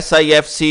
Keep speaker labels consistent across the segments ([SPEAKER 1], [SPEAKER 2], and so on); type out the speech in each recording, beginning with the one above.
[SPEAKER 1] SIFC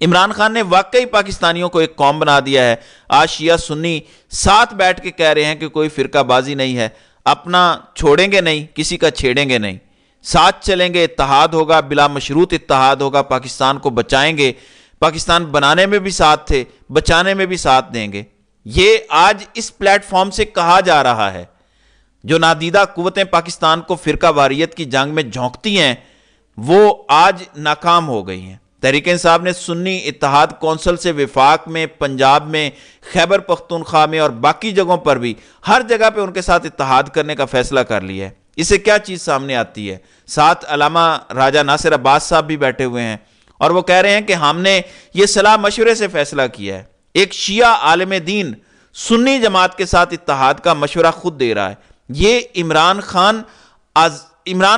[SPEAKER 1] Imran Khan نے واقعی پاکستانیوں کو ایک قوم بنا دیا ہے. آج شیعہ سنی ساتھ بیٹھ کے کہہ رہے ہیں کہ کوئی فرقہ بازی نہیں ہے, اپنا چھوڑیں گے نہیں, کسی کا چھیڑیں گے نہیں, ساتھ چلیں گے, اتحاد ہوگا, بلا مشروط اتحاد ہوگا, پاکستان کو بچائیں گے, پاکستان بنانے میں بھی ساتھ تھے, بچانے میں بھی ساتھ دیں گے. یہ آج اس پلیٹ فارم سے کہا جا رہا ہے. جو نادیدہ قوتیں پاکستان کو فرقہ واریت کی جنگ میں جھونکتی ہیں وہ آج ناکام ہو گئی ہیں. تحریک انصاف نے سنی اتحاد کونسل سے وفاق میں, پنجاب میں, خیبر پختونخوا میں اور باقی جگہوں پر بھی ہر جگہ پہ ان کے ساتھ اتحاد کرنے کا فیصلہ کر لیا ہے. اس سے کیا چیز سامنے آتی ہے؟ ساتھ علامہ راجہ ناصر عباس صاحب بھی بیٹھے ہوئے ہیں اور وہ کہہ رہے ہیں کہ ہم نے یہ صلاح مشورے سے فیصلہ کیا ہے. ایک شیعہ عالم دین سنی جماعت کے ساتھ اتحاد کا مشورہ خود دے رہا ہے. یہ عمران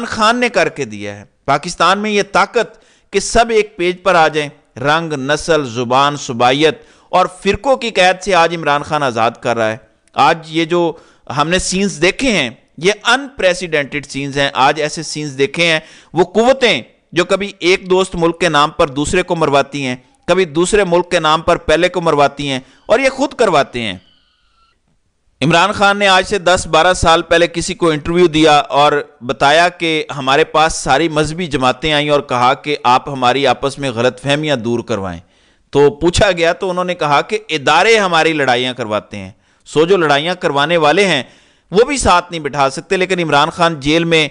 [SPEAKER 1] خان نے کر کے دیا ہے. پاکستان میں یہ طاقت کہ سب ایک پیج پر آ جائیں, رنگ, نسل, زبان, صوبائیت اور فرقوں کی قید سے آج عمران خان آزاد کر رہا ہے. آج یہ جو ہم نے سینز دیکھے ہیں یہ ان پریسیڈنٹڈ سینز ہیں. آج ایسے سینز دیکھے ہیں, وہ قوتیں جو کبھی ایک دوست ملک کے نام پر دوسرے کو مرواتی ہیں, کبھی دوسرے ملک کے نام پر پہلے کو مرواتی ہیں اور یہ خود کرواتے ہیں. عمران خان نے آج سے 10-12 سال پہلے کسی کو انٹرویو دیا اور بتایا کہ ہمارے پاس ساری مذہبی جماعتیں آئیں اور کہا کہ آپ ہماری آپس میں غلط فہمیاں دور کروائیں. تو پوچھا گیا تو انہوں نے کہا کہ ادارے ہماری لڑائیاں کرواتے ہیں. سو جو لڑائیاں کروانے والے ہیں وہ بھی ساتھ نہیں بٹھا سکتے, لیکن عمران خان جیل میں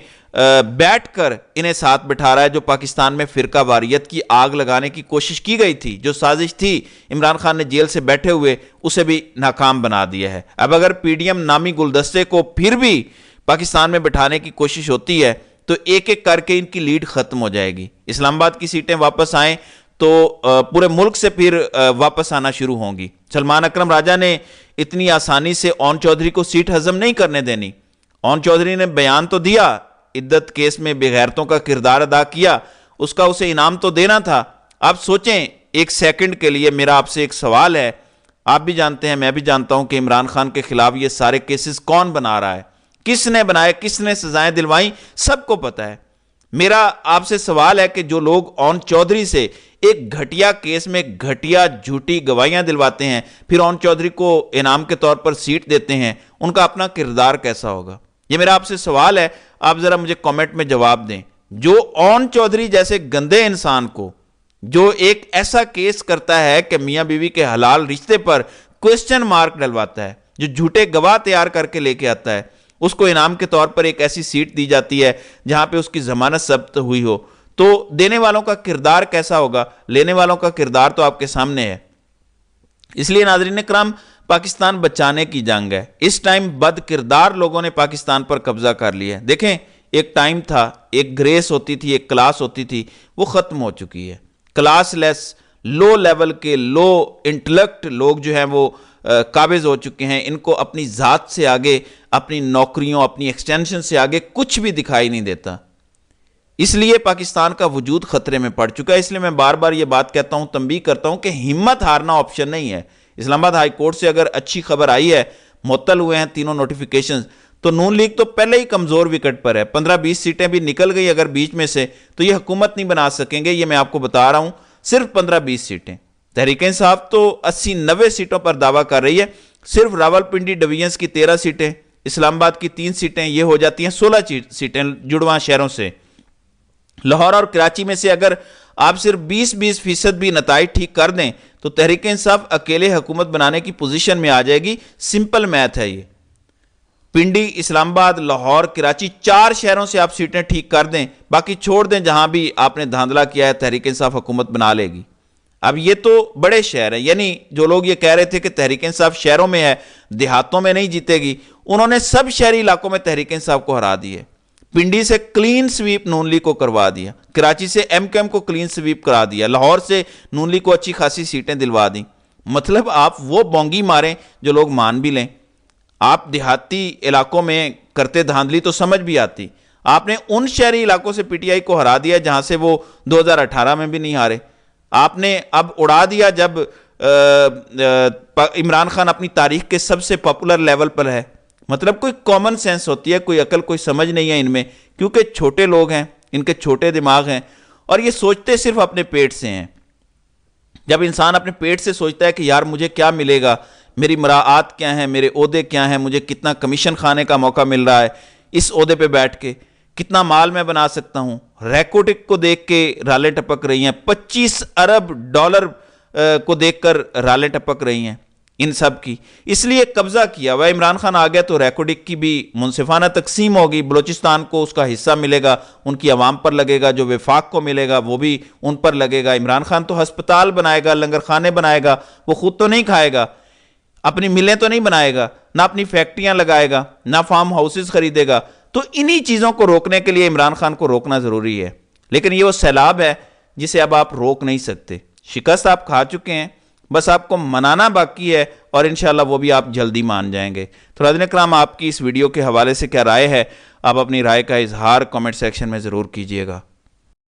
[SPEAKER 1] بیٹھ کر انہیں ساتھ بٹھا رہا ہے. جو پاکستان میں فرقہ واریت کی آگ لگانے کی کوشش کی گئی تھی, جو سازش تھی, عمران خان نے جیل سے بیٹھے ہوئے اسے بھی ناکام بنا دیا ہے. اب اگر پی ڈی ایم نامی گلدستے کو پھر بھی پاکستان میں بٹھانے کی کوشش ہوتی ہے تو ایک ایک کر کے ان کی لیڈ ختم ہو جائے گی. اسلام آباد کی سیٹیں واپس آئیں تو پورے ملک سے پھر واپس آنا شروع ہوں گی. سلمان اکرم راجہ نے اتنی آسانی سے اون چودھری کو سیٹ ہضم نہیں کرنے دینی. اون چودھری نے بیان تو دیا, عدت کیس میں بغیرتوں کا کردار ادا کیا, اس کا اسے انعام تو دینا تھا. آپ سوچیں ایک سیکنڈ کے لیے, میرا آپ سے ایک سوال ہے. آپ بھی جانتے ہیں, میں بھی جانتا ہوں کہ عمران خان کے خلاف یہ سارے کیسز کون بنا رہا ہے, کس نے بنائے, کس نے سزائیں دلوائیں, سب کو پتہ ہے. میرا آپ سے سوال ہے کہ جو لوگ اون چودھری سے ایک گھٹیا کیس میں گھٹیا جھوٹی گواہیاں دلواتے ہیں پھر اون چودھری کو انعام کے طور پر سیٹ دیتے ہیں, ان کا اپنا کردار کیسا ہوگا؟ یہ میرا آپ سے سوال ہے, آپ ذرا مجھے کامنٹ میں جواب دیں. جو اون چودھری جیسے گندے انسان کو, جو ایک ایسا کیس کرتا ہے کہ میاں بیوی کے حلال رشتے پر کوسچن مارک ڈلواتا ہے, جو جھوٹے گواہ تیار کر کے لے کے آتا ہے, اس کو انعام کے طور پر ایک ایسی سیٹ دی جاتی ہے جہاں پہ اس کی ضمانت ثبت ہوئی ہو, تو دینے والوں کا کردار کیسا ہوگا؟ لینے والوں کا کردار تو آپ کے سامنے ہے. اس لیے ناظرین کرام, پاکستان بچانے کی جنگ ہے. اس ٹائم بد کردار لوگوں نے پاکستان پر قبضہ کر لیا ہے. دیکھیں ایک ٹائم تھا, ایک گریس ہوتی تھی, ایک کلاس ہوتی تھی, وہ ختم ہو چکی ہے. کلاس لیس, لو لیول کے, لو انٹلیکٹ لوگ جو ہیں وہ قابض ہو چکے ہیں. ان کو اپنی ذات سے آگے, اپنی نوکریوں, اپنی ایکسٹینشن سے آگے کچھ بھی دکھائی نہیں دیتا. اس لیے پاکستان کا وجود خطرے میں پڑ چکا ہے. اس لیے میں بار بار یہ بات کہتا ہوں, تنبیہ کرتا ہوں کہ ہمت ہارنا آپشن نہیں ہے. اسلام آباد ہائی کورٹ سے اگر اچھی خبر آئی ہے, معطل ہوئے ہیں تینوں نوٹیفیکیشنز, تو نون لیگ تو پہلے ہی کمزور وکٹ پر ہے. 15-20 سیٹیں بھی نکل گئی اگر بیچ میں سے تو یہ حکومت نہیں بنا سکیں گے. یہ میں آپ کو بتا رہا ہوں, صرف 15-20 سیٹیں. تحریک انصاف تو 80-90 سیٹوں پر دعویٰ کر رہی ہے. صرف راولپنڈی ڈویژنز کی 13 سیٹیں, اسلام آباد کی 3 سیٹیں, یہ ہو جاتی ہیں 16 سیٹیں جڑواں شہروں سے. لاہور اور کراچی میں سے اگر آپ صرف 20% بھی نتائج ٹھیک کر دیں تو تحریک انصاف اکیلے حکومت بنانے کی پوزیشن میں آ جائے گی. سمپل میتھ ہے یہ. پنڈی, اسلام آباد, لاہور, کراچی, 4 شہروں سے آپ سیٹیں ٹھیک کر دیں, باقی چھوڑ دیں جہاں بھی آپ نے دھاندلا کیا ہے, تحریک انصاف حکومت بنا لے گی. اب یہ تو بڑے شہر ہیں, یعنی جو لوگ یہ کہہ رہے تھے کہ تحریک انصاف شہروں میں ہے, دیہاتوں میں نہیں جیتے گی, انہوں نے سب شہری علاقوں میں تحریک انصاف کو ہرا دی ہے. پنڈی سے کلین سویپ نون لیگ کو کروا دیا, کراچی سے ایم کیو ایم کو کلین سویپ کرا دیا, لاہور سے نون لیگ کو اچھی خاصی سیٹیں دلوا دیں. مطلب آپ وہ بونگی ماریں جو لوگ مان بھی لیں. آپ دیہاتی علاقوں میں کرتے دھاندلی تو سمجھ بھی آتی. آپ نے ان شہری علاقوں سے پی ٹی آئی کو ہرا دیا جہاں سے وہ 2018 میں بھی نہیں ہارے. آپ نے اب اڑا دیا جب عمران خان اپنی تاریخ کے سب سے پاپولر لیول پر ہے. مطلب کوئی کامن سینس ہوتی ہے, کوئی عقل, کوئی سمجھ نہیں ہے ان میں, کیونکہ چھوٹے لوگ ہیں, ان کے چھوٹے دماغ ہیں اور یہ سوچتے صرف اپنے پیٹ سے ہیں. جب انسان اپنے پیٹ سے سوچتا ہے کہ یار مجھے کیا ملے گا، میری مراعات کیا ہیں، میرے عہدے کیا ہیں، مجھے کتنا کمیشن کھانے کا موقع مل رہا ہے اس عہدے پہ بیٹھ کے، کتنا مال میں بنا سکتا ہوں۔ ریکوٹک کو دیکھ کے رالیں ٹپک رہی ہیں، 25 ارب ڈالر کو دیکھ کر رالیں ٹپک رہی ہیں ان سب کی، اس لیے قبضہ کیا ہوا عمران خان آ گیا تو ریکوٹک کی بھی منصفانہ تقسیم ہوگی، بلوچستان کو اس کا حصہ ملے گا، ان کی عوام پر لگے گا، جو وفاق کو ملے گا وہ بھی ان پر لگے گا۔ عمران خان تو ہسپتال بنائے گا، لنگر خانے بنائے گا، وہ خود تو نہیں کھائے گا، اپنی ملیں تو نہیں بنائے گا، نہ اپنی فیکٹریاں لگائے گا، نہ فارم ہاؤسز خریدے گا۔ تو انہی چیزوں کو روکنے کے لیے عمران خان کو روکنا ضروری ہے، لیکن یہ وہ سیلاب ہے جسے اب آپ روک نہیں سکتے۔ شکست آپ کھا چکے ہیں، بس آپ کو منانا باقی ہے، اور انشاءاللہ وہ بھی آپ جلدی مان جائیں گے۔ تو ناظرین اکرام، آپ کی اس ویڈیو کے حوالے سے کیا رائے ہے؟ آپ اپنی رائے کا اظہار کمنٹ سیکشن میں ضرور کیجئے گا۔